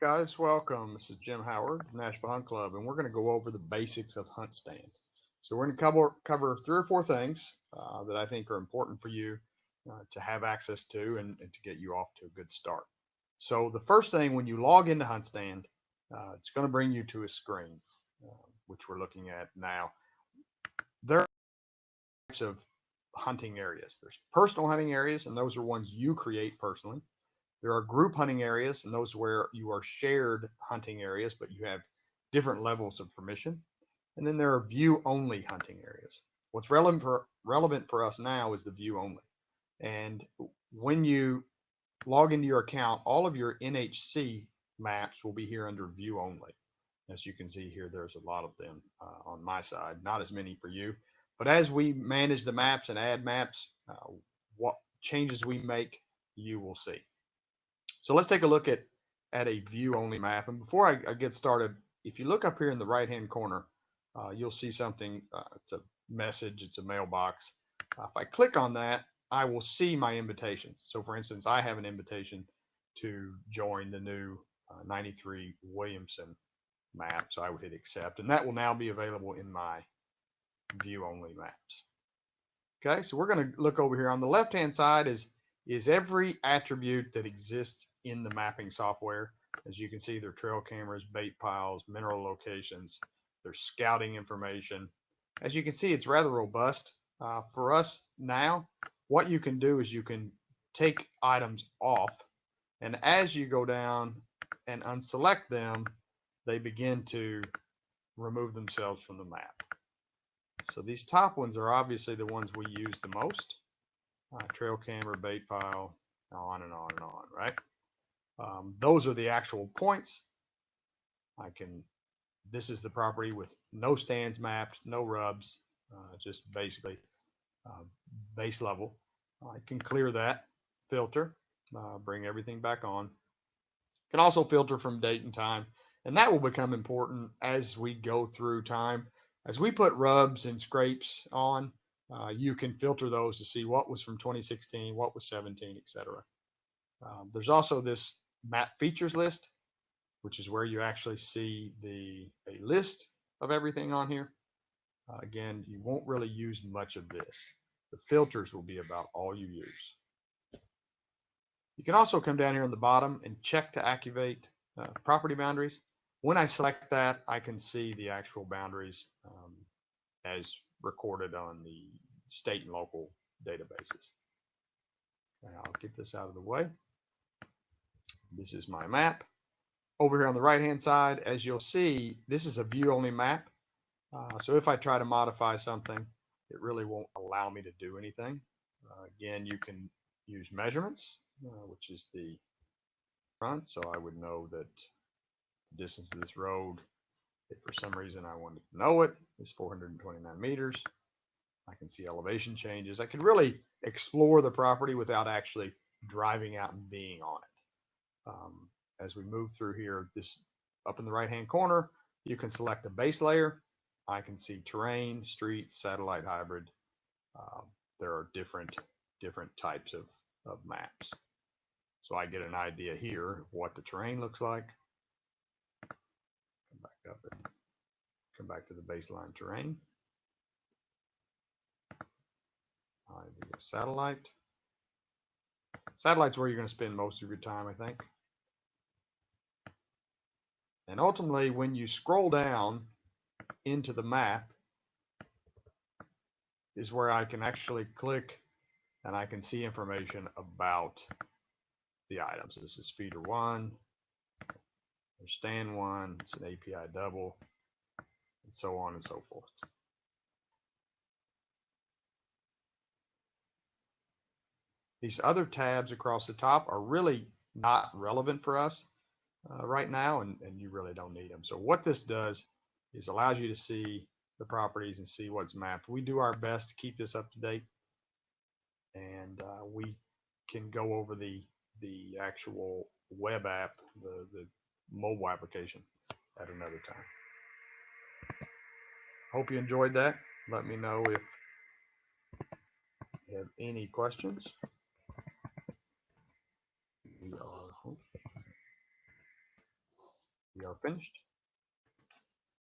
Guys, welcome. This is Jim Howard, Nashville Hunt Club, and we're going to go over the basics of HuntStand. So we're going to cover 3 or 4 things that I think are important for you to have access to and to get you off to a good start. So the first thing, when you log into HuntStand, it's going to bring you to a screen, which we're looking at now. There are types of hunting areas. There's personal hunting areas, and those are ones you create personally. There are group hunting areas, and those where you are shared hunting areas, but you have different levels of permission. And then there are view only hunting areas. What's relevant for us now is the view only. And when you log into your account, all of your NHC maps will be here under view only. As you can see here, there's a lot of them on my side, not as many for you. But as we manage the maps and add maps, what changes we make, you will see. So let's take a look at a view only map. And before I get started, if you look up here in the right hand corner, you'll see something. It's a message, it's a mailbox. If I click on that, I will see my invitations. So for instance, I have an invitation to join the new 93 Williamson map. So I would hit accept, and that will now be available in my view only maps. Okay, so we're going to look over here on the left hand side is every attribute that exists in the mapping software. As you can see, there are trail cameras, bait piles, mineral locations, there's scouting information. As you can see, it's rather robust. For us now, what you can do is you can take items off, and as you go down and unselect them, they begin to remove themselves from the map. So these top ones are obviously the ones we use the most. Trail camera, bait pile, on and on and on, right? Those are the actual points. This is the property with no stands mapped, no rubs, just basically base level. I can clear that, filter, bring everything back on. Can also filter from date and time, and that will become important as we go through time. As we put rubs and scrapes on, you can filter those to see what was from 2016, what was 17, etc. There's also this map features list, which is where you actually see a list of everything on here. Again, you won't really use much of this. The filters will be about all you use. You can also come down here on the bottom and check to activate property boundaries. When I select that, I can see the actual boundaries as recorded on the state and local databases. Okay, I'll get this out of the way. This is my map. Over here on the right hand side, as you'll see, this is a view only map. So if I try to modify something, it really won't allow me to do anything. Again, you can use measurements, which is the front. So I would know that the distance of this road, if for some reason I wanted to know it, is 429 meters. I can see elevation changes. I can really explore the property without actually driving out and being on it. As we move through here, this up in the right hand corner, you can select a base layer. I can see terrain, street, satellite, hybrid. There are different types of maps. So I get an idea here of what the terrain looks like. Come back up and come back to the baseline terrain. Satellite. Satellite's where you're going to spend most of your time, I think. And ultimately, when you scroll down into the map, is where I can actually click and I can see information about the items. This is feeder 1, there's stand 1, it's an API double, and so on and so forth. These other tabs across the top are really not relevant for us right now, and you really don't need them. So what this does is allows you to see the properties and see what's mapped. We do our best to keep this up to date, and we can go over the actual web app, the mobile application at another time. Hope you enjoyed that. Let me know if you have any questions. We are We are finished.